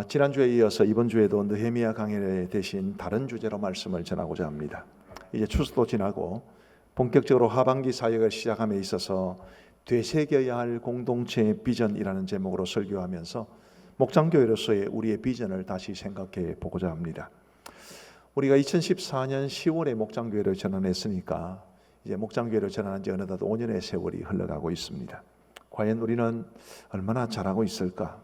지난주에 이어서 이번 주에도 느헤미야 강해 대신 다른 주제로 말씀을 전하고자 합니다. 이제 추수도 지나고 본격적으로 하반기 사역을 시작함에 있어서 되새겨야 할 공동체의 비전이라는 제목으로 설교하면서 목장교회로서의 우리의 비전을 다시 생각해 보고자 합니다. 우리가 2014년 10월에 목장교회를 전환했으니까 이제 목장교회를 전환한 지 어느덧 5년의 세월이 흘러가고 있습니다. 과연 우리는 얼마나 잘하고 있을까?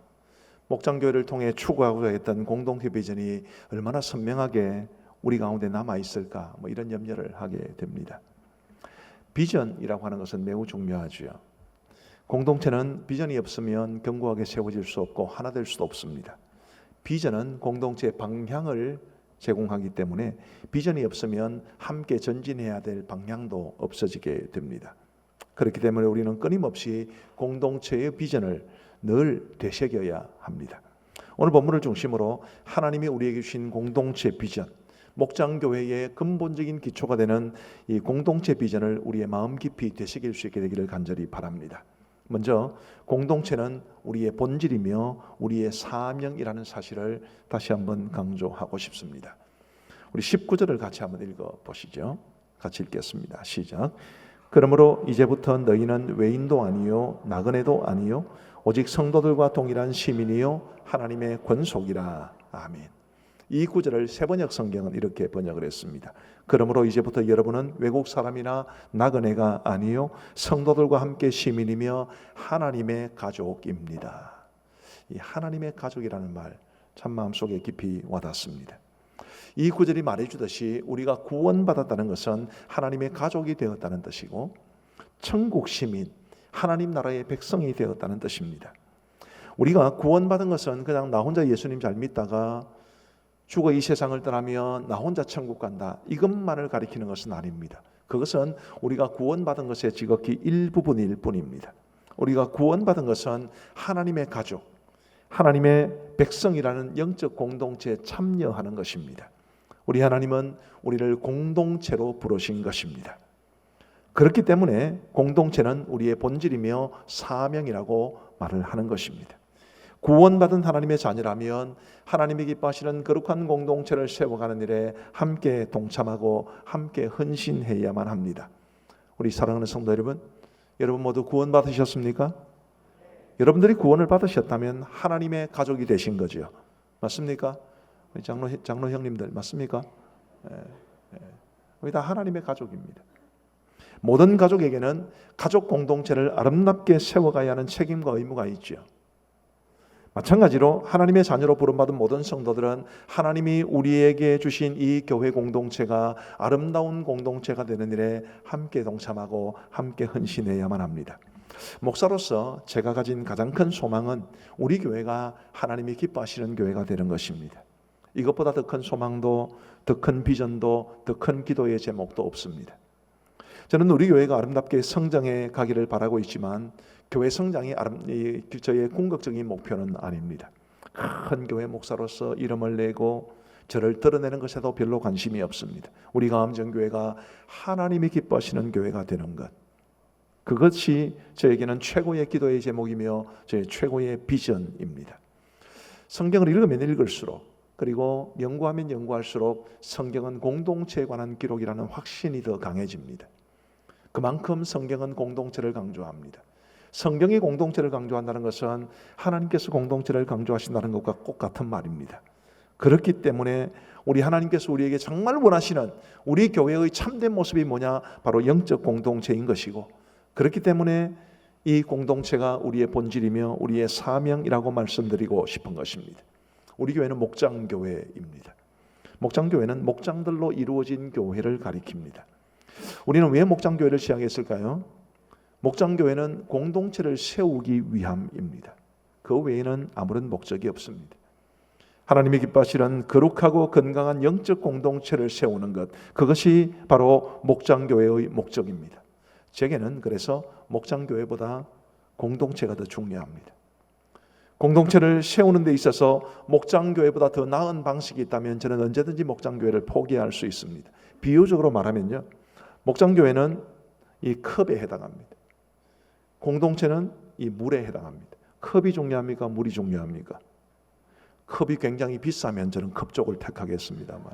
목장교회를 통해 추구하고자 했던 공동체 비전이 얼마나 선명하게 우리 가운데 남아있을까? 이런 염려를 하게 됩니다. 비전이라고 하는 것은 매우 중요하죠. 공동체는 비전이 없으면 견고하게 세워질 수 없고 하나 될 수도 없습니다. 비전은 공동체의 방향을 제공하기 때문에 비전이 없으면 함께 전진해야 될 방향도 없어지게 됩니다. 그렇기 때문에 우리는 끊임없이 공동체의 비전을 늘 되새겨야 합니다. 오늘 본문을 중심으로 하나님이 우리에게 주신 공동체 비전, 목장교회의 근본적인 기초가 되는 이 공동체 비전을 우리의 마음 깊이 되새길 수 있게 되기를 간절히 바랍니다. 먼저 공동체는 우리의 본질이며 우리의 사명이라는 사실을 다시 한번 강조하고 싶습니다. 우리 19절을 같이 한번 읽어보시죠. 같이 읽겠습니다. 시작. 그러므로 이제부터 너희는 외인도 아니요 나그네도 아니요 오직 성도들과 동일한 시민이요 하나님의 권속이라. 아멘. 이 구절을 세번역 성경은 이렇게 번역을 했습니다. 그러므로 이제부터 여러분은 외국 사람이나 나그네가 아니요 성도들과 함께 시민이며 하나님의 가족입니다. 이 하나님의 가족이라는 말 참 마음속에 깊이 와닿습니다. 이 구절이 말해주듯이 우리가 구원받았다는 것은 하나님의 가족이 되었다는 뜻이고 천국 시민, 하나님 나라의 백성이 되었다는 뜻입니다. 우리가 구원받은 것은 그냥 나 혼자 예수님 잘 믿다가 죽어 이 세상을 떠나면 나 혼자 천국 간다, 이것만을 가리키는 것은 아닙니다. 그것은 우리가 구원받은 것의 지극히 일부분일 뿐입니다. 우리가 구원받은 것은 하나님의 가족, 하나님의 백성이라는 영적 공동체에 참여하는 것입니다. 우리 하나님은 우리를 공동체로 부르신 것입니다. 그렇기 때문에 공동체는 우리의 본질이며 사명이라고 말을 하는 것입니다. 구원받은 하나님의 자녀라면 하나님이 기뻐하시는 거룩한 공동체를 세워가는 일에 함께 동참하고 함께 헌신해야만 합니다. 우리 사랑하는 성도 여러분, 여러분 모두 구원받으셨습니까? 여러분들이 구원을 받으셨다면 하나님의 가족이 되신 거죠. 맞습니까? 우리 장로 형님들 맞습니까? 우리 다 하나님의 가족입니다. 모든 가족에게는 가족 공동체를 아름답게 세워가야 하는 책임과 의무가 있죠. 마찬가지로 하나님의 자녀로 부름받은 모든 성도들은 하나님이 우리에게 주신 이 교회 공동체가 아름다운 공동체가 되는 일에 함께 동참하고 함께 헌신해야만 합니다. 목사로서 제가 가진 가장 큰 소망은 우리 교회가 하나님이 기뻐하시는 교회가 되는 것입니다. 이것보다 더 큰 소망도, 더 큰 비전도, 더 큰 기도의 제목도 없습니다. 저는 우리 교회가 아름답게 성장해 가기를 바라고 있지만 교회 성장이 저의 궁극적인 목표는 아닙니다. 큰 교회 목사로서 이름을 내고 저를 드러내는 것에도 별로 관심이 없습니다. 우리 가암정교회가 하나님이 기뻐하시는 교회가 되는 것, 그것이 저에게는 최고의 기도의 제목이며 저의 최고의 비전입니다. 성경을 읽으면 읽을수록, 그리고 연구하면 연구할수록 성경은 공동체에 관한 기록이라는 확신이 더 강해집니다. 그만큼 성경은 공동체를 강조합니다. 성경이 공동체를 강조한다는 것은 하나님께서 공동체를 강조하신다는 것과 똑같은 말입니다. 그렇기 때문에 우리 하나님께서 우리에게 정말 원하시는 우리 교회의 참된 모습이 뭐냐? 바로 영적 공동체인 것이고, 그렇기 때문에 이 공동체가 우리의 본질이며 우리의 사명이라고 말씀드리고 싶은 것입니다. 우리 교회는 목장교회입니다. 목장교회는 목장들로 이루어진 교회를 가리킵니다. 우리는 왜 목장교회를 시작했을까요? 목장교회는 공동체를 세우기 위함입니다. 그 외에는 아무런 목적이 없습니다. 하나님이 기뻐하시는 거룩하고 건강한 영적 공동체를 세우는 것, 그것이 바로 목장교회의 목적입니다. 제게는 그래서 목장교회보다 공동체가 더 중요합니다. 공동체를 세우는 데 있어서 목장교회보다 더 나은 방식이 있다면 저는 언제든지 목장교회를 포기할 수 있습니다. 비유적으로 말하면요, 목장교회는 이 컵에 해당합니다. 공동체는 이 물에 해당합니다. 컵이 중요합니까? 물이 중요합니까? 컵이 굉장히 비싸면 저는 컵 쪽을 택하겠습니다만,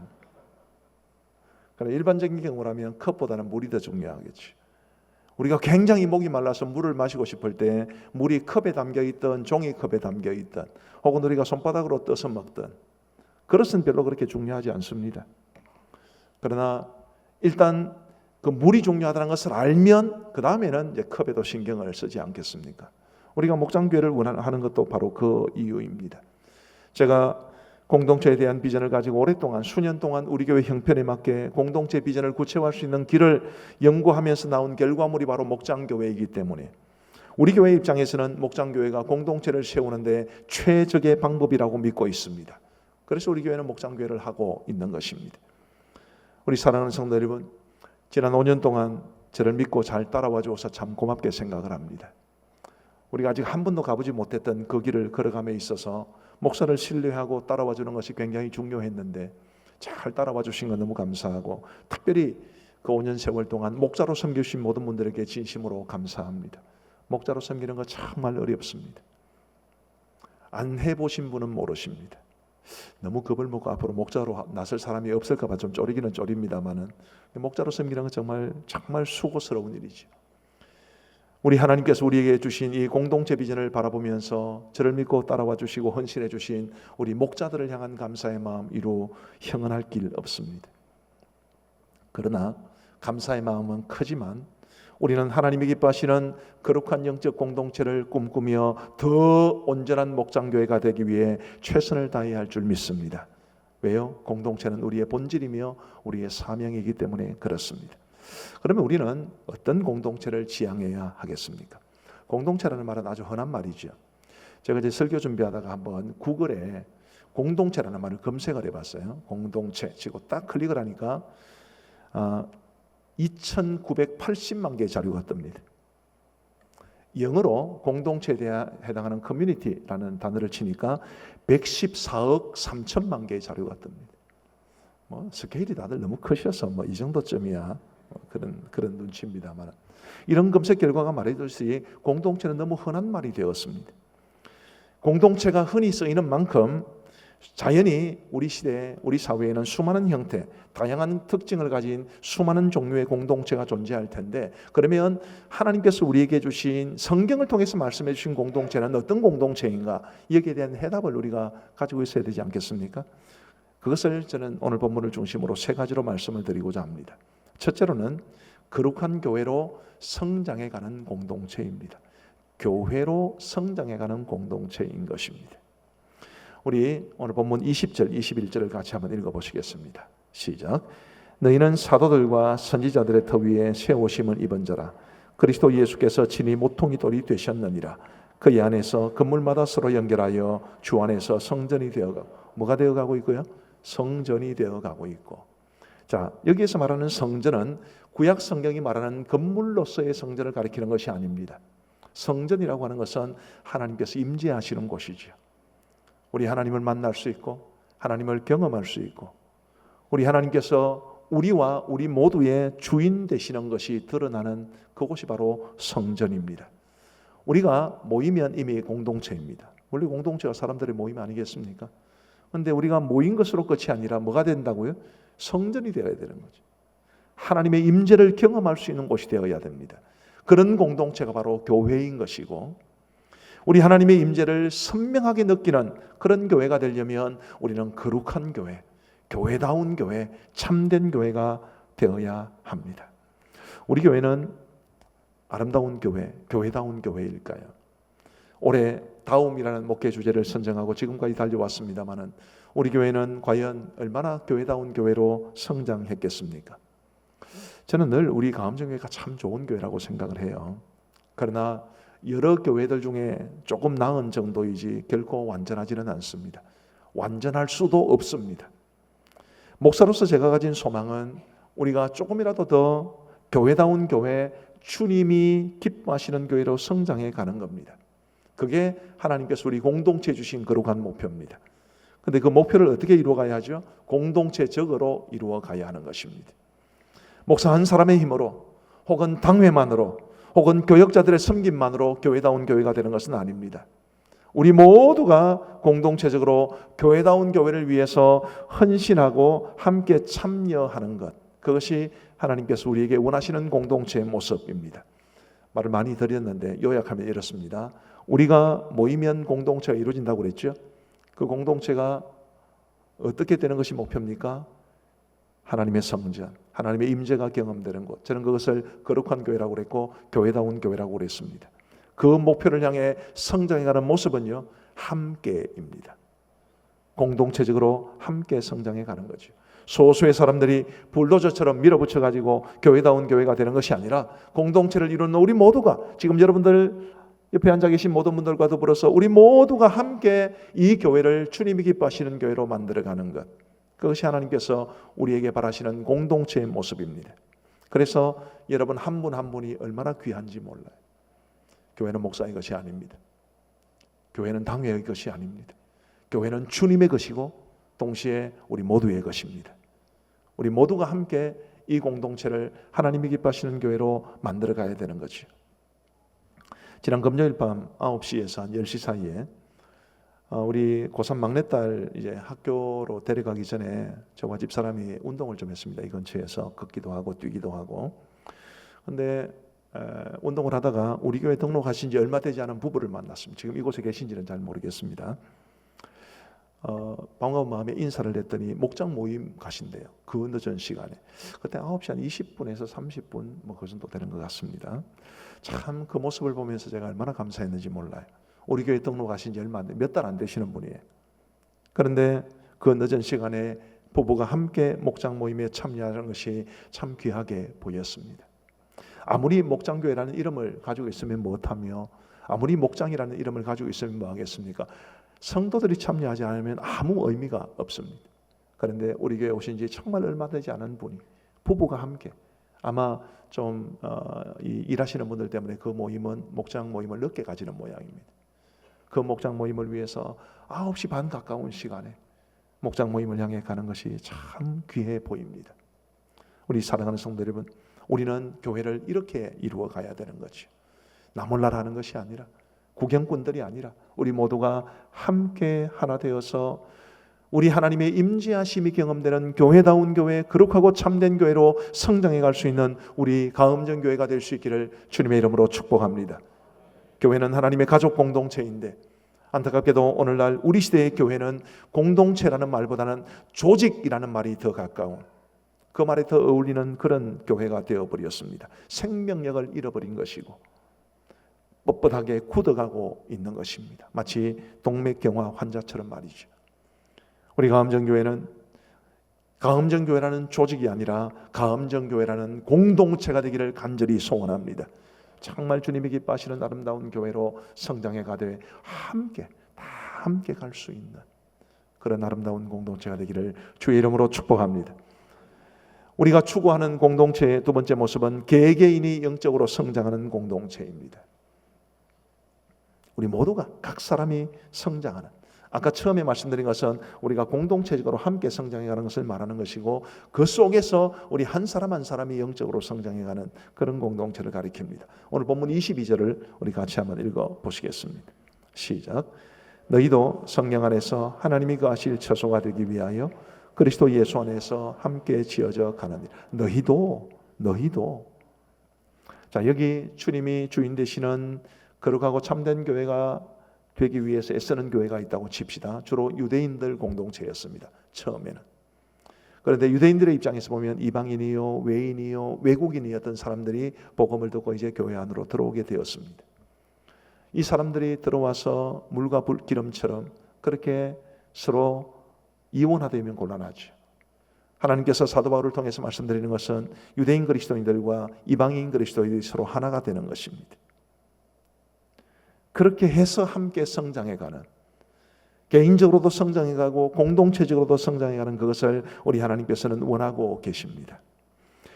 그러나 일반적인 경우라면 컵보다는 물이 더 중요하겠지. 우리가 굉장히 목이 말라서 물을 마시고 싶을 때 물이 컵에 담겨있던 종이컵에 담겨있던 혹은 우리가 손바닥으로 떠서 먹던 그것은 별로 그렇게 중요하지 않습니다. 그러나 일단 그 물이 중요하다는 것을 알면 그 다음에는 이제 컵에도 신경을 쓰지 않겠습니까? 우리가 목장교회를 원하는 것도 바로 그 이유입니다. 제가 공동체에 대한 비전을 가지고 오랫동안 수년 동안 우리 교회 형편에 맞게 공동체 비전을 구체화할 수 있는 길을 연구하면서 나온 결과물이 바로 목장교회이기 때문에 우리 교회 입장에서는 목장교회가 공동체를 세우는데 최적의 방법이라고 믿고 있습니다. 그래서 우리 교회는 목장교회를 하고 있는 것입니다. 우리 사랑하는 성도 여러분, 지난 5년 동안 저를 믿고 잘 따라와 주어서 참 고맙게 생각을 합니다. 우리가 아직 한 번도 가보지 못했던 그 길을 걸어감에 있어서 목사를 신뢰하고 따라와 주는 것이 굉장히 중요했는데 잘 따라와 주신 건 너무 감사하고, 특별히 그 5년 세월 동안 목자로 섬겨주신 모든 분들에게 진심으로 감사합니다. 목자로 섬기는 거 정말 어렵습니다. 안 해보신 분은 모르십니다. 너무 겁을 먹고 앞으로 목자로 나설 사람이 없을까 봐 좀 쫄이기는 쫄입니다만은 목자로 섬기는 건 정말 수고스러운 일이죠. 우리 하나님께서 우리에게 주신 이 공동체 비전을 바라보면서 저를 믿고 따라와 주시고 헌신해 주신 우리 목자들을 향한 감사의 마음 이루 형언할 길 없습니다. 그러나 감사의 마음은 크지만 우리는 하나님이 기뻐하시는 거룩한 영적 공동체를 꿈꾸며 더 온전한 목장교회가 되기 위해 최선을 다해야 할 줄 믿습니다. 왜요? 공동체는 우리의 본질이며 우리의 사명이기 때문에 그렇습니다. 그러면 우리는 어떤 공동체를 지향해야 하겠습니까? 공동체라는 말은 아주 흔한 말이죠. 제가 이제 설교 준비하다가 한번 구글에 공동체라는 말을 검색을 해봤어요. 공동체 치고 딱 클릭을 하니까 2,980만 개의 자료가 뜹니다. 영어로 공동체에 해당하는 커뮤니티라는 단어를 치니까 114억 3천만 개의 자료가 뜹니다. 뭐 스케일이 다들 너무 크셔서 뭐 이 정도쯤이야 그런 눈치입니다만, 이런 검색 결과가 말해주듯이 공동체는 너무 흔한 말이 되었습니다. 공동체가 흔히 쓰이는 만큼 자연히 우리 시대에 우리 사회에는 수많은 형태, 다양한 특징을 가진 수많은 종류의 공동체가 존재할 텐데, 그러면 하나님께서 우리에게 주신 성경을 통해서 말씀해 주신 공동체는 어떤 공동체인가, 여기에 대한 해답을 우리가 가지고 있어야 되지 않겠습니까? 그것을 저는 오늘 본문을 중심으로 세 가지로 말씀을 드리고자 합니다. 첫째로는 거룩한 교회로 성장해가는 공동체입니다. 교회로 성장해가는 공동체인 것입니다. 우리 오늘 본문 20절, 21절을 같이 한번 읽어보시겠습니다. 시작. 너희는 사도들과 선지자들의 터 위에 세우심을 입은 자라. 그리스도 예수께서 친히 모퉁이 돌이 되셨느니라. 그의 안에서 건물마다 서로 연결하여 주 안에서 성전이 되어가고, 뭐가 되어가고 있고요? 성전이 되어가고 있고. 자, 여기에서 말하는 성전은 구약 성경이 말하는 건물로서의 성전을 가리키는 것이 아닙니다. 성전이라고 하는 것은 하나님께서 임재하시는 곳이죠. 우리 하나님을 만날 수 있고 하나님을 경험할 수 있고 우리 하나님께서 우리와 우리 모두의 주인 되시는 것이 드러나는 그곳이 바로 성전입니다. 우리가 모이면 이미 공동체입니다. 원래 공동체가 사람들의 모임 아니겠습니까? 그런데 우리가 모인 것으로 끝이 아니라 뭐가 된다고요? 성전이 되어야 되는 거죠. 하나님의 임재를 경험할 수 있는 곳이 되어야 됩니다. 그런 공동체가 바로 교회인 것이고, 우리 하나님의 임재를 선명하게 느끼는 그런 교회가 되려면 우리는 거룩한 교회, 교회다운 교회, 참된 교회가 되어야 합니다. 우리 교회는 아름다운 교회, 교회다운 교회일까요? 올해 다움이라는 목회 주제를 선정하고 지금까지 달려왔습니다마는 우리 교회는 과연 얼마나 교회다운 교회로 성장했겠습니까? 저는 늘 우리 가암정교회가 참 좋은 교회라고 생각을 해요. 그러나 여러 교회들 중에 조금 나은 정도이지 결코 완전하지는 않습니다. 완전할 수도 없습니다. 목사로서 제가 가진 소망은 우리가 조금이라도 더 교회다운 교회, 주님이 기뻐하시는 교회로 성장해 가는 겁니다. 그게 하나님께서 우리 공동체에 주신 거룩한 목표입니다. 그런데 그 목표를 어떻게 이루어가야 하죠? 공동체적으로 이루어가야 하는 것입니다. 목사 한 사람의 힘으로 혹은 당회만으로 혹은 교역자들의 섬김만으로 교회다운 교회가 되는 것은 아닙니다. 우리 모두가 공동체적으로 교회다운 교회를 위해서 헌신하고 함께 참여하는 것, 그것이 하나님께서 우리에게 원하시는 공동체의 모습입니다. 말을 많이 드렸는데 요약하면 이렇습니다. 우리가 모이면 공동체가 이루어진다고 그랬죠. 그 공동체가 어떻게 되는 것이 목표입니까? 하나님의 성전, 하나님의 임재가 경험되는 곳. 저는 그것을 거룩한 교회라고 그랬고 교회다운 교회라고 그랬습니다. 그 목표를 향해 성장해가는 모습은요, 함께입니다. 공동체적으로 함께 성장해가는 거죠. 소수의 사람들이 불도저처럼 밀어붙여가지고 교회다운 교회가 되는 것이 아니라 공동체를 이루는 우리 모두가, 지금 여러분들 옆에 앉아 계신 모든 분들과 더불어서 우리 모두가 함께 이 교회를 주님이 기뻐하시는 교회로 만들어가는 것, 그것이 하나님께서 우리에게 바라시는 공동체의 모습입니다. 그래서 여러분 한 분 한 분이 얼마나 귀한지 몰라요. 교회는 목사의 것이 아닙니다. 교회는 당회의 것이 아닙니다. 교회는 주님의 것이고 동시에 우리 모두의 것입니다. 우리 모두가 함께 이 공동체를 하나님이 기뻐하시는 교회로 만들어 가야 되는 거죠. 지난 금요일 밤 9시에서 한 10시 사이에 우리 고3 막내딸 이제 학교로 데려가기 전에 저와 집사람이 운동을 좀 했습니다. 이 근처에서 걷기도 하고 뛰기도 하고. 근데 운동을 하다가 우리 교회 등록하신 지 얼마 되지 않은 부부를 만났습니다. 지금 이곳에 계신지는 잘 모르겠습니다. 반가운 마음에 인사를 했더니 목장 모임 가신대요. 그 늦은 시간에. 그때 9시 한 20분에서 30분 뭐 그 정도 되는 것 같습니다. 참 그 모습을 보면서 제가 얼마나 감사했는지 몰라요. 우리 교회 등록하신 지 얼마 몇 달 안 되시는 분이에요. 그런데 그 늦은 시간에 부부가 함께 목장 모임에 참여하는 것이 참 귀하게 보였습니다. 아무리 목장교회라는 이름을 가지고 있으면 못하며 아무리 목장이라는 이름을 가지고 있으면 뭐하겠습니까? 성도들이 참여하지 않으면 아무 의미가 없습니다. 그런데 우리 교회에 오신 지 정말 얼마 되지 않은 분이 부부가 함께, 아마 좀 일하시는 분들 때문에 그 모임은 목장 모임을 늦게 가지는 모양입니다. 그 목장 모임을 위해서 9시 반 가까운 시간에 목장 모임을 향해 가는 것이 참 귀해 보입니다. 우리 사랑하는 성도 여러분, 우리는 교회를 이렇게 이루어 가야 되는 거죠. 나 몰라라 하는 것이 아니라, 구경꾼들이 아니라 우리 모두가 함께 하나 되어서 우리 하나님의 임재하심이 경험되는 교회다운 교회, 거룩하고 참된 교회로 성장해 갈 수 있는 우리 가음정 교회가 될 수 있기를 주님의 이름으로 축복합니다. 교회는 하나님의 가족 공동체인데 안타깝게도 오늘날 우리 시대의 교회는 공동체라는 말보다는 조직이라는 말이 더 가까운, 그 말에 더 어울리는 그런 교회가 되어버렸습니다. 생명력을 잃어버린 것이고 뻣뻣하게 굳어가고 있는 것입니다. 마치 동맥경화 환자처럼 말이죠. 우리 가음정교회는 가음정교회라는 조직이 아니라 가음정교회라는 공동체가 되기를 간절히 소원합니다. 정말 주님이 기뻐하시는 아름다운 교회로 성장해 가되 함께 갈 수 있는 그런 아름다운 공동체가 되기를 주의 이름으로 축복합니다. 우리가 추구하는 공동체의 두 번째 모습은 개개인이 영적으로 성장하는 공동체입니다. 우리 모두가 각 사람이 성장하는, 아까 처음에 말씀드린 것은 우리가 공동체적으로 함께 성장해가는 것을 말하는 것이고 그 속에서 우리 한 사람 한 사람이 영적으로 성장해가는 그런 공동체를 가리킵니다. 오늘 본문 22절을 우리 같이 한번 읽어보시겠습니다. 시작. 너희도 성령 안에서 하나님이 거하실 처소가 되기 위하여 그리스도 예수 안에서 함께 지어져 가느니라. 너희도. 자, 여기 주님이 주인 되시는 거룩하고 참된 교회가 되기 위해서 애쓰는 교회가 있다고 칩시다. 주로 유대인들 공동체였습니다. 처음에는. 그런데 유대인들의 입장에서 보면 이방인이요, 외인이요, 외국인이었던 사람들이 복음을 듣고 이제 교회 안으로 들어오게 되었습니다. 이 사람들이 들어와서 물과 기름처럼 그렇게 서로 이원화되면 곤란하죠. 하나님께서 사도 바울을 통해서 말씀드리는 것은 유대인 그리스도인들과 이방인 그리스도인들이 서로 하나가 되는 것입니다. 그렇게 해서 함께 성장해가는, 개인적으로도 성장해가고 공동체적으로도 성장해가는 그것을 우리 하나님께서는 원하고 계십니다.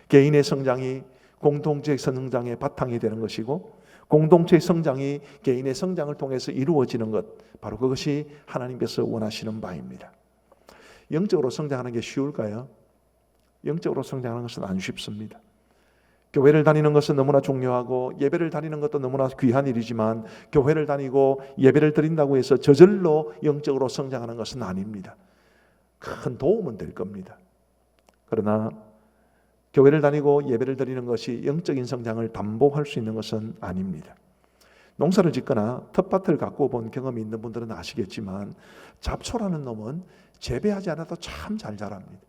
개인의 성장이 공동체의 성장의 바탕이 되는 것이고 공동체의 성장이 개인의 성장을 통해서 이루어지는 것, 바로 그것이 하나님께서 원하시는 바입니다. 영적으로 성장하는 게 쉬울까요? 영적으로 성장하는 것은 안 쉽습니다. 교회를 다니는 것은 너무나 중요하고 예배를 다니는 것도 너무나 귀한 일이지만 교회를 다니고 예배를 드린다고 해서 저절로 영적으로 성장하는 것은 아닙니다. 큰 도움은 될 겁니다. 그러나 교회를 다니고 예배를 드리는 것이 영적인 성장을 담보할 수 있는 것은 아닙니다. 농사를 짓거나 텃밭을 갖고 본 경험이 있는 분들은 아시겠지만 잡초라는 놈은 재배하지 않아도 참 잘 자랍니다.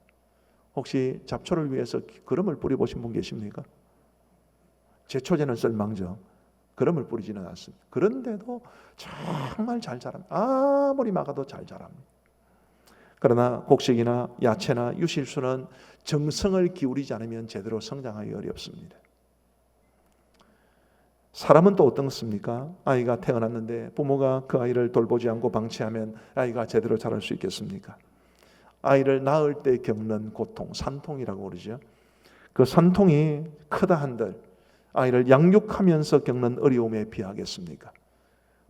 혹시 잡초를 위해서 거름을 뿌려보신 분 계십니까? 제초제는 쓸망정 거름을 뿌리지는 않습니다. 그런데도 정말 잘 자랍니다. 아무리 막아도 잘 자랍니다. 그러나 곡식이나 야채나 유실수는 정성을 기울이지 않으면 제대로 성장하기 어렵습니다. 사람은 또 어떻습니까? 아이가 태어났는데 부모가 그 아이를 돌보지 않고 방치하면 아이가 제대로 자랄 수 있겠습니까? 아이를 낳을 때 겪는 고통, 산통이라고 그러죠. 그 산통이 크다 한들 아이를 양육하면서 겪는 어려움에 비하겠습니까?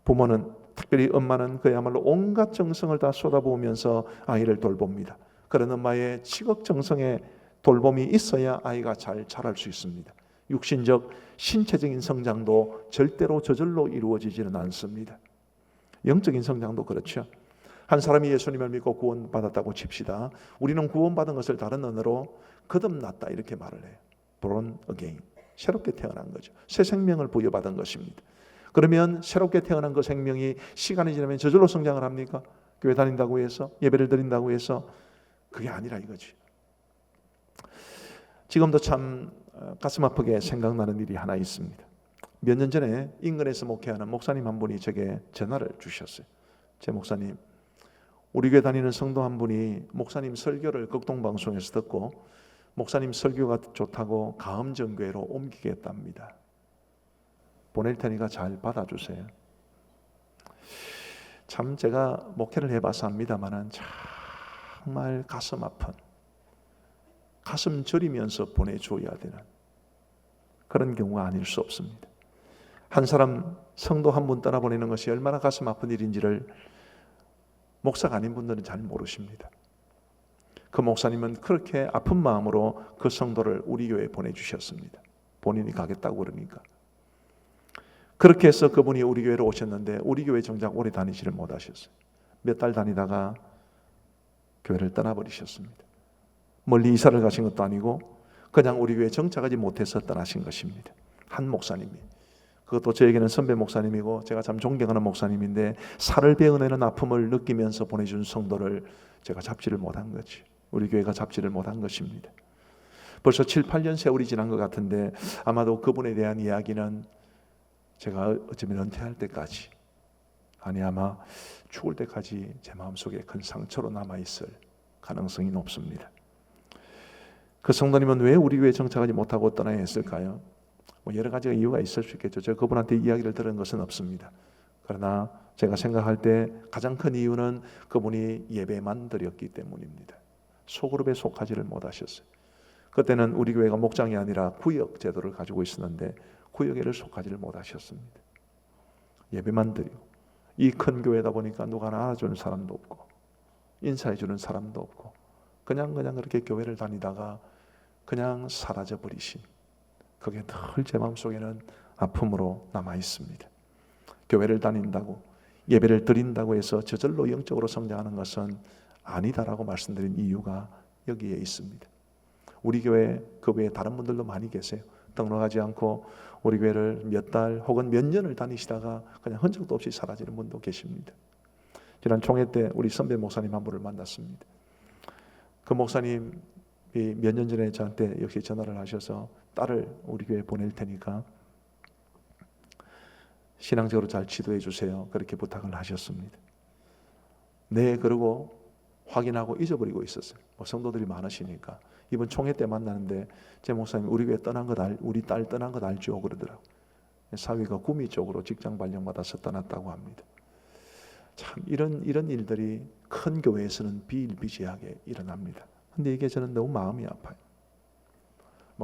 부모는, 특별히 엄마는 그야말로 온갖 정성을 다 쏟아부으면서 아이를 돌봅니다. 그런 엄마의 지극정성의 돌봄이 있어야 아이가 잘 자랄 수 있습니다. 육신적, 신체적인 성장도 절대로 저절로 이루어지지는 않습니다. 영적인 성장도 그렇죠. 한 사람이 예수님을 믿고 구원받았다고 칩시다. 우리는 구원받은 것을 다른 언어로 거듭났다 이렇게 말을 해요. Born again. 새롭게 태어난 거죠. 새 생명을 부여받은 것입니다. 그러면 새롭게 태어난 그 생명이 시간이 지나면 저절로 성장을 합니까? 교회 다닌다고 해서, 예배를 드린다고 해서 그게 아니라 이거지. 지금도 참 가슴 아프게 생각나는 일이 하나 있습니다. 몇 년 전에 인근에서 목회하는 목사님 한 분이 제게 전화를 주셨어요. 제 목사님, 우리 교회 다니는 성도 한 분이 목사님 설교를 극동방송에서 듣고 목사님 설교가 좋다고 가음정교회로 옮기겠답니다. 보낼 테니까 잘 받아주세요. 참 제가 목회를 해봐서 압니다만 정말 가슴 아픈, 가슴 저리면서 보내줘야 되는 그런 경우가 아닐 수 없습니다. 한 사람, 성도 한 분 떠나보내는 것이 얼마나 가슴 아픈 일인지를 목사가 아닌 분들은 잘 모르십니다. 그 목사님은 그렇게 아픈 마음으로 그 성도를 우리 교회에 보내주셨습니다. 본인이 가겠다고 그러니까. 그렇게 해서 그분이 우리 교회로 오셨는데 우리 교회 정작 오래 다니지를 못하셨어요. 몇 달 다니다가 교회를 떠나버리셨습니다. 멀리 이사를 가신 것도 아니고 그냥 우리 교회에 정착하지 못해서 떠나신 것입니다. 한 목사님이. 그것도 저에게는 선배 목사님이고 제가 참 존경하는 목사님인데 살을 베어내는 아픔을 느끼면서 보내준 성도를 제가 잡지를 못한 거지. 우리 교회가 잡지를 못한 것입니다. 벌써 7, 8년 세월이 지난 것 같은데 아마도 그분에 대한 이야기는 제가 어쩌면 은퇴할 때까지, 아니 아마 죽을 때까지 제 마음속에 큰 상처로 남아있을 가능성이 높습니다. 그 성도님은 왜 우리 교회에 정착하지 못하고 떠나야 했을까요? 여러 가지 이유가 있을 수 있겠죠. 제가 그분한테 이야기를 들은 것은 없습니다. 그러나 제가 생각할 때 가장 큰 이유는 그분이 예배만 드렸기 때문입니다. 소그룹에 속하지를 못하셨어요. 그때는 우리 교회가 목장이 아니라 구역 제도를 가지고 있었는데 구역에를 속하지를 못하셨습니다. 예배만 드리고 이 큰 교회다 보니까 누가 알아주는 사람도 없고 인사해 주는 사람도 없고 그냥 그렇게 교회를 다니다가 그냥 사라져 버리신, 그게 늘 제 마음속에는 아픔으로 남아 있습니다. 교회를 다닌다고 예배를 드린다고 해서 저절로 영적으로 성장하는 것은 아니다라고 말씀드린 이유가 여기에 있습니다. 우리 교회 그 외에 다른 분들도 많이 계세요. 등록하지 않고 우리 교회를 몇 달 혹은 몇 년을 다니시다가 그냥 흔적도 없이 사라지는 분도 계십니다. 지난 총회 때 우리 선배 목사님 한 분을 만났습니다. 그 목사님이 몇 년 전에 저한테 역시 전화를 하셔서 딸을 우리 교회에 보낼 테니까 신앙적으로 잘 지도해 주세요. 그렇게 부탁을 하셨습니다. 네, 그러고 확인하고 잊어버리고 있었어요. 성도들이 많으시니까. 이번 총회 때 만나는데 제 목사님 우리 교회 떠난 것 우리 딸 떠난 것 알죠? 그러더라고요. 사위가 구미 쪽으로 직장 발령받아서 떠났다고 합니다. 참 이런 일들이 큰 교회에서는 비일비재하게 일어납니다. 근데 이게 저는 너무 마음이 아파요.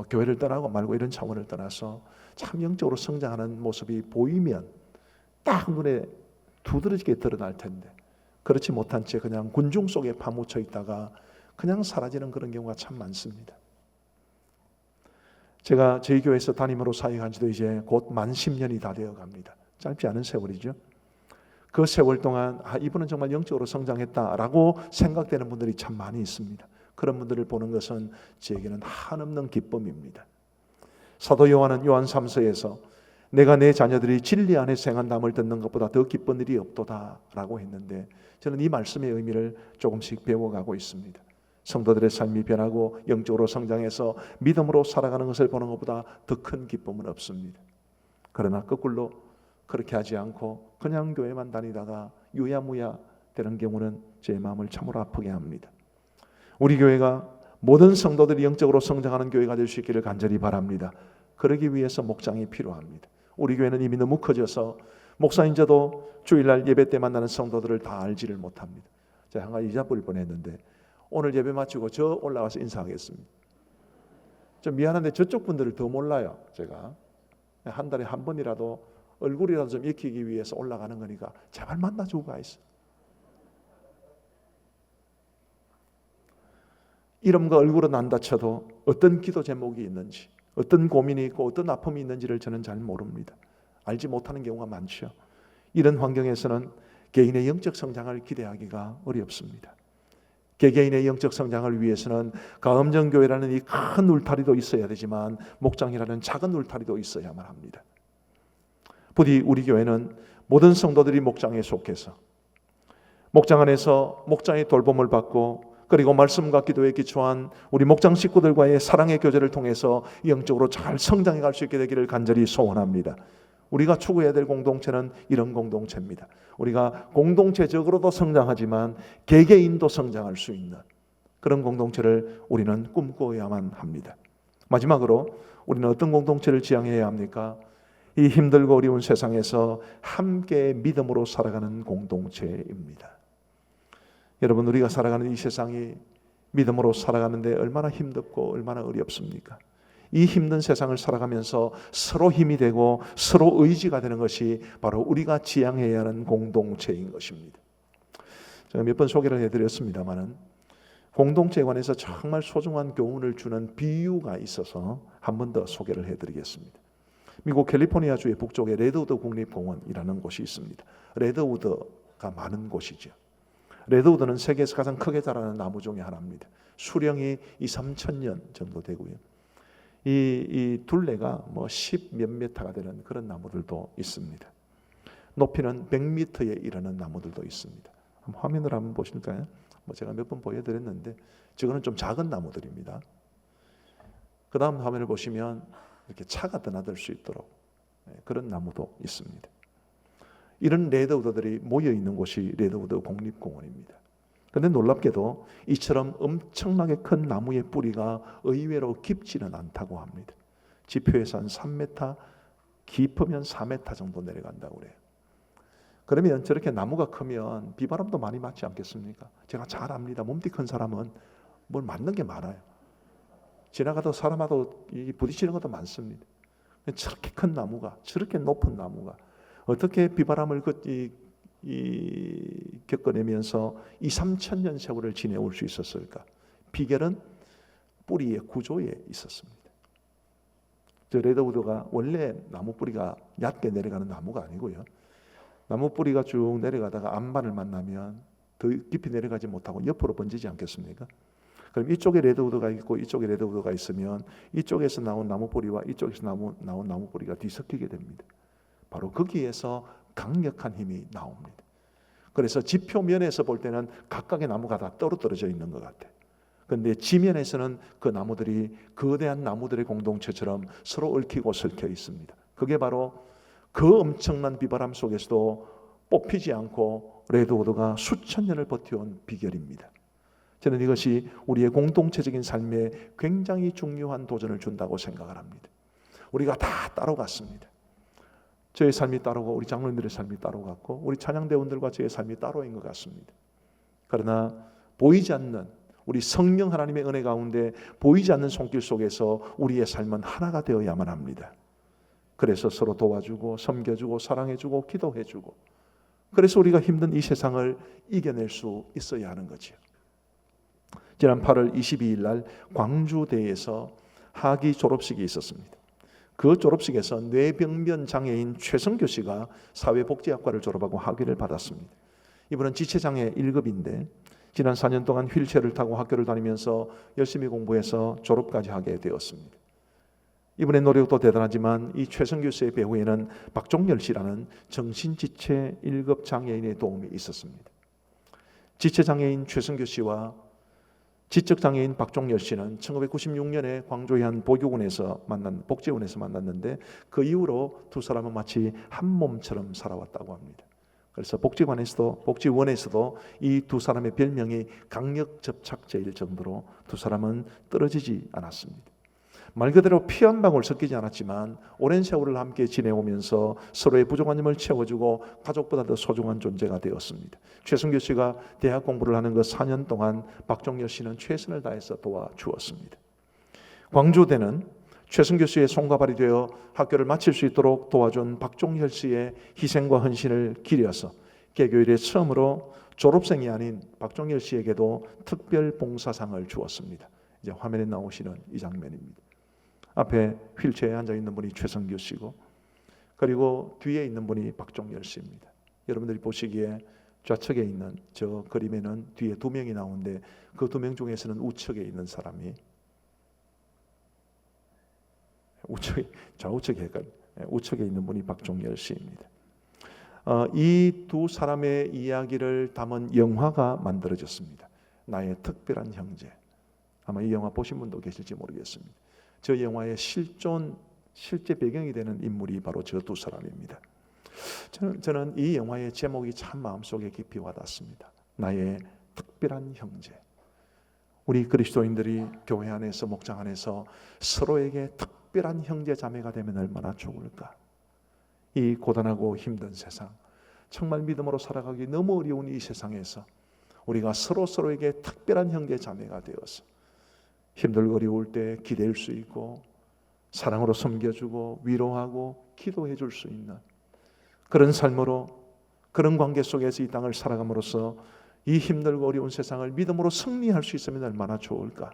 교회를 떠나고 말고 이런 차원을 떠나서 참 영적으로 성장하는 모습이 보이면 딱 눈에 두드러지게 드러날 텐데 그렇지 못한 채 그냥 군중 속에 파묻혀 있다가 그냥 사라지는 그런 경우가 참 많습니다. 제가 저희 교회에서 담임으로 사역한 지도 이제 곧 만 10년이 다 되어 갑니다. 짧지 않은 세월이죠. 그 세월 동안 이분은 정말 영적으로 성장했다라고 생각되는 분들이 참 많이 있습니다. 그런 분들을 보는 것은 저에게는 한없는 기쁨입니다. 사도 요한은 요한 3서에서 내가 내 자녀들이 진리 안에서 행한담을 듣는 것보다 더 기쁜 일이 없도다라고 했는데, 저는 이 말씀의 의미를 조금씩 배워가고 있습니다. 성도들의 삶이 변하고 영적으로 성장해서 믿음으로 살아가는 것을 보는 것보다 더 큰 기쁨은 없습니다. 그러나 거꾸로 그렇게 하지 않고 그냥 교회만 다니다가 유야무야 되는 경우는 제 마음을 참으로 아프게 합니다. 우리 교회가 모든 성도들이 영적으로 성장하는 교회가 될 수 있기를 간절히 바랍니다. 그러기 위해서 목장이 필요합니다. 우리 교회는 이미 너무 커져서 목사인저도 주일날 예배 때 만나는 성도들을 다 알지를 못합니다. 제가 한 가지 잊어버릴 뻔했는데 오늘 예배 마치고 저 올라가서 인사하겠습니다. 좀 미안한데 저쪽 분들을 더 몰라요. 제가 한 달에 한 번이라도 얼굴이라도 좀 익히기 위해서 올라가는 거니까 제발 만나주고 가있어. 이름과 얼굴은 안 다쳐도 어떤 기도 제목이 있는지, 어떤 고민이 있고 어떤 아픔이 있는지를 저는 잘 모릅니다. 알지 못하는 경우가 많죠. 이런 환경에서는 개인의 영적 성장을 기대하기가 어렵습니다. 개개인의 영적 성장을 위해서는 가음정교회라는 이 큰 울타리도 있어야 되지만 목장이라는 작은 울타리도 있어야만 합니다. 부디 우리 교회는 모든 성도들이 목장에 속해서 목장 안에서 목장의 돌봄을 받고 그리고 말씀과 기도에 기초한 우리 목장 식구들과의 사랑의 교제를 통해서 영적으로 잘 성장해 갈 수 있게 되기를 간절히 소원합니다. 우리가 추구해야 될 공동체는 이런 공동체입니다. 우리가 공동체적으로도 성장하지만 개개인도 성장할 수 있는 그런 공동체를 우리는 꿈꿔야만 합니다. 마지막으로 우리는 어떤 공동체를 지향해야 합니까? 이 힘들고 어려운 세상에서 함께 믿음으로 살아가는 공동체입니다. 여러분, 우리가 살아가는 이 세상이 믿음으로 살아가는데 얼마나 힘겹고 얼마나 어렵습니까? 이 힘든 세상을 살아가면서 서로 힘이 되고 서로 의지가 되는 것이 바로 우리가 지향해야 하는 공동체인 것입니다. 제가 몇 번 소개를 해드렸습니다마는 공동체에 관해서 정말 소중한 교훈을 주는 비유가 있어서 한 번 더 소개를 해드리겠습니다. 미국 캘리포니아주의 북쪽에 레드우드 국립공원이라는 곳이 있습니다. 레드우드가 많은 곳이죠. 레드우드는 세계에서 가장 크게 자라는 나무 중에 하나입니다. 수령이 2-3천 년 정도 되고요. 이 둘레가 10 몇 미터가 되는 그런 나무들도 있습니다. 높이는 100m에 이르는 나무들도 있습니다. 화면을 한번 보실까요? 제가 몇 번 보여드렸는데 저거는 좀 작은 나무들입니다. 그 다음 화면을 보시면 이렇게 차가 드나들 수 있도록 그런 나무도 있습니다. 이런 레드우드들이 모여있는 곳이 레드우드 국립공원입니다. 그런데 놀랍게도 이처럼 엄청나게 큰 나무의 뿌리가 의외로 깊지는 않다고 합니다. 지표에서 한 3m, 깊으면 4m 정도 내려간다고 그래요. 그러면 저렇게 나무가 크면 비바람도 많이 맞지 않겠습니까? 제가 잘 압니다. 몸띠 큰 사람은 뭘 맞는 게 많아요. 지나가도 사람하고 부딪히는 것도 많습니다. 저렇게 큰 나무가, 저렇게 높은 나무가 어떻게 비바람을 겪어내면서 2-3천 년 세월을 지내올 수 있었을까? 비결은 뿌리의 구조에 있었습니다. 저 레드우드가 원래 나무 뿌리가 얕게 내려가는 나무가 아니고요. 나무 뿌리가 쭉 내려가다가 암반을 만나면 더 깊이 내려가지 못하고 옆으로 번지지 않겠습니까? 그럼 이쪽에 레드우드가 있고 이쪽에 레드우드가 있으면 이쪽에서 나온 나무 뿌리와 이쪽에서 나온 나무 뿌리가 뒤섞이게 됩니다. 바로 거기에서 강력한 힘이 나옵니다. 그래서 지표면에서 볼 때는 각각의 나무가 다 떨어져 있는 것 같아요. 그런데 지면에서는 그 나무들이 거대한 나무들의 공동체처럼 서로 얽히고 설켜 있습니다. 그게 바로 그 엄청난 비바람 속에서도 뽑히지 않고 레드우드가 수천 년을 버텨온 비결입니다. 저는 이것이 우리의 공동체적인 삶에 굉장히 중요한 도전을 준다고 생각을 합니다. 우리가 다 따로 갔습니다. 저의 삶이 따로고 우리 장로님들의 삶이 따로 같고 우리 찬양대원들과 저의 삶이 따로인 것 같습니다. 그러나 보이지 않는 우리 성령 하나님의 은혜 가운데 보이지 않는 손길 속에서 우리의 삶은 하나가 되어야만 합니다. 그래서 서로 도와주고 섬겨주고 사랑해주고 기도해주고 그래서 우리가 힘든 이 세상을 이겨낼 수 있어야 하는 거죠. 지난 8월 22일 날 광주대에서 하기 졸업식이 있었습니다. 그 졸업식에서 뇌병변 장애인 최성규 씨가 사회복지학과를 졸업하고 학위를 받았습니다. 이분은 지체장애 1급인데 지난 4년 동안 휠체어를 타고 학교를 다니면서 열심히 공부해서 졸업까지 하게 되었습니다. 이분의 노력도 대단하지만 이 최성규 씨의 배후에는 박종열 씨라는 정신지체 1급 장애인의 도움이 있었습니다. 지체장애인 최성규 씨와 지적장애인 박종열 씨는 1996년에 광주의 한 복지원에서 만났는데 그 이후로 두 사람은 마치 한 몸처럼 살아왔다고 합니다. 그래서 복지원에서도 이 두 사람의 별명이 강력접착제일 정도로 두 사람은 떨어지지 않았습니다. 말 그대로 피 한 방울 섞이지 않았지만 오랜 세월을 함께 지내오면서 서로의 부족한 점을 채워주고 가족보다 더 소중한 존재가 되었습니다. 최승규 씨가 대학 공부를 하는 그 4년 동안 박종열 씨는 최선을 다해서 도와주었습니다. 광주대는 최승규 씨의 손과 발이 되어 학교를 마칠 수 있도록 도와준 박종열 씨의 희생과 헌신을 기려서 개교 이래 처음으로 졸업생이 아닌 박종열 씨에게도 특별 봉사상을 주었습니다. 이제 화면에 나오시는 이 장면입니다. 앞에 휠체어에 앉아있는 분이 최성규 씨고 그리고 뒤에 있는 분이 박종열 씨입니다. 여러분들이 보시기에 좌측에 있는 저 그림에는 뒤에 두 명이 나오는데 그 두 명 중에서는 우측에 있는 사람이 우측에 있는 분이 박종열 씨입니다. 이 두 사람의 이야기를 담은 영화가 만들어졌습니다. 나의 특별한 형제. 아마 이 영화 보신 분도 계실지 모르겠습니다. 저 영화의 실제 배경이 되는 인물이 바로 저 두 사람입니다. 저는 이 영화의 제목이 참 마음속에 깊이 와닿습니다. 나의 특별한 형제. 우리 그리스도인들이 교회 안에서 목장 안에서 서로에게 특별한 형제 자매가 되면 얼마나 좋을까. 이 고단하고 힘든 세상, 정말 믿음으로 살아가기 너무 어려운 이 세상에서 우리가 서로에게 특별한 형제 자매가 되어서 힘들고 어려울 때 기댈 수 있고 사랑으로 섬겨주고 위로하고 기도해 줄 수 있는 그런 삶으로, 그런 관계 속에서 이 땅을 살아감으로써 이 힘들고 어려운 세상을 믿음으로 승리할 수 있으면 얼마나 좋을까,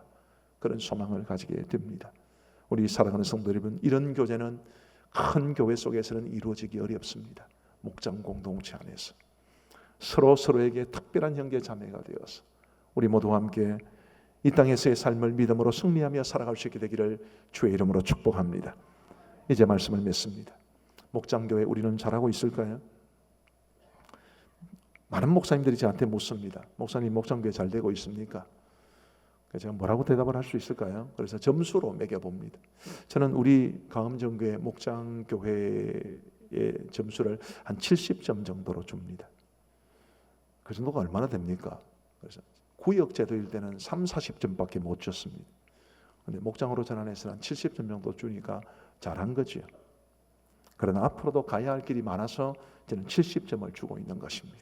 그런 소망을 가지게 됩니다. 우리 사랑하는 성도 여러분, 이런 교제는 큰 교회 속에서는 이루어지기 어렵습니다. 목장 공동체 안에서 서로에게 특별한 형제 자매가 되어서 우리 모두와 함께 이 땅에서의 삶을 믿음으로 승리하며 살아갈 수 있게 되기를 주의 이름으로 축복합니다. 이제 말씀을 맺습니다. 목장교회 우리는 잘하고 있을까요? 많은 목사님들이 저한테 묻습니다. 목사님, 목장교회 잘 되고 있습니까? 제가 뭐라고 대답을 할 수 있을까요? 그래서 점수로 매겨봅니다. 저는 우리 가음정교회 목장교회의 점수를 한 70점 정도로 줍니다. 그 정도가 얼마나 됩니까? 그래서 구역제도일 때는 30-40점밖에 못 줬습니다. 그런데 목장으로 전환해서는 한 70점 정도 주니까 잘한 거죠. 그러나 앞으로도 가야 할 길이 많아서 저는 70점을 주고 있는 것입니다.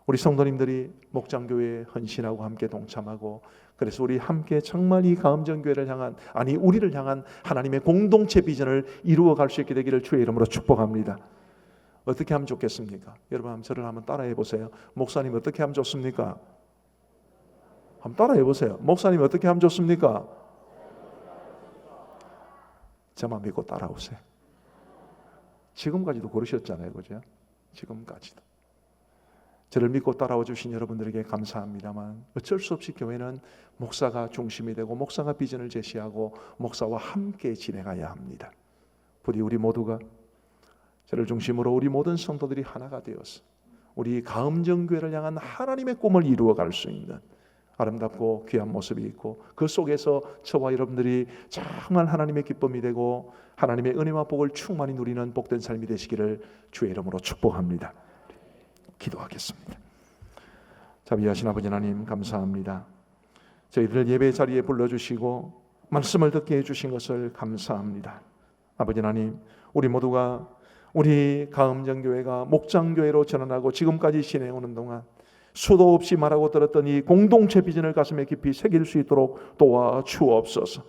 우리 성도님들이 목장교회에 헌신하고 함께 동참하고, 그래서 우리 함께 정말 이 가음정교회를 향한, 우리를 향한 하나님의 공동체 비전을 이루어갈 수 있게 되기를 주의 이름으로 축복합니다. 어떻게 하면 좋겠습니까? 여러분 저를 한번 따라해 보세요. 목사님 어떻게 하면 좋습니까? 한번 따라해 보세요. 목사님 어떻게 하면 좋습니까? 저만 믿고 따라오세요. 지금까지도 그러셨잖아요, 그죠? 지금까지도. 저를 믿고 따라와 주신 여러분들에게 감사합니다만 어쩔 수 없이 교회는 목사가 중심이 되고 목사가 비전을 제시하고 목사와 함께 진행해야 합니다. 부디 우리 모두가, 저를 중심으로 우리 모든 성도들이 하나가 되어서 우리 가음정교회를 향한 하나님의 꿈을 이루어갈 수 있는 아름답고 귀한 모습이 있고, 그 속에서 저와 여러분들이 정말 하나님의 기쁨이 되고 하나님의 은혜와 복을 충만히 누리는 복된 삶이 되시기를 주의 이름으로 축복합니다. 기도하겠습니다. 자비하신 아버지 하나님, 감사합니다. 저희들 예배 자리에 불러주시고 말씀을 듣게 해주신 것을 감사합니다. 아버지 하나님, 우리 모두가 우리 가음정교회가 목장교회로 전환하고 지금까지 지내오는 동안 수도 없이 말하고 들었던 이 공동체 비전을 가슴에 깊이 새길 수 있도록 도와주옵소서.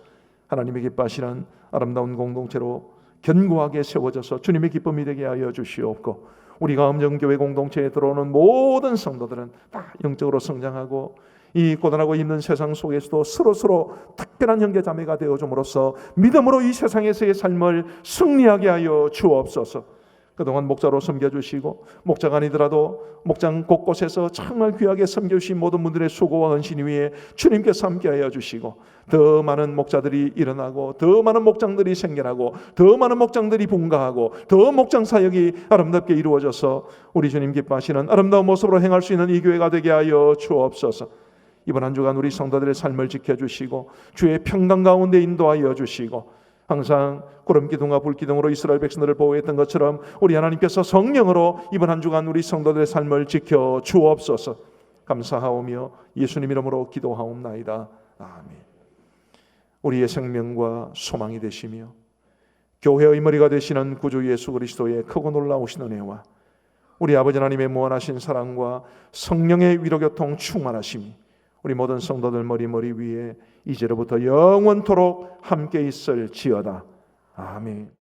하나님의 기뻐하시는 아름다운 공동체로 견고하게 세워져서 주님의 기쁨이 되게 하여 주시옵고, 우리 가음정교회 공동체에 들어오는 모든 성도들은 다 영적으로 성장하고 이 고단하고 힘든 세상 속에서도 서로서로 특별한 형제자매가 되어줌으로써 믿음으로 이 세상에서의 삶을 승리하게 하여 주옵소서. 그동안 목자로 섬겨주시고 목자가 아니더라도 목장 곳곳에서 정말 귀하게 섬겨주신 모든 분들의 수고와 헌신 위에 주님께서 함께하여 주시고 더 많은 목자들이 일어나고 더 많은 목장들이 생겨나고 더 많은 목장들이 분가하고 더 목장 사역이 아름답게 이루어져서 우리 주님 기뻐하시는 아름다운 모습으로 행할 수 있는 이 교회가 되게 하여 주옵소서. 이번 한 주간 우리 성도들의 삶을 지켜주시고 주의 평강 가운데 인도하여 주시고 항상 구름기둥과 불기둥으로 이스라엘 백성들을 보호했던 것처럼 우리 하나님께서 성령으로 이번 한 주간 우리 성도들의 삶을 지켜 주옵소서. 감사하오며 예수님 이름으로 기도하옵나이다. 아멘. 우리의 생명과 소망이 되시며 교회의 머리가 되시는 구주 예수 그리스도의 크고 놀라우신 은혜와 우리 아버지 하나님의 무한하신 사랑과 성령의 위로교통 충만하심이 우리 모든 성도들 머리 위에 이제로부터 영원토록 함께 있을지어다. 아멘.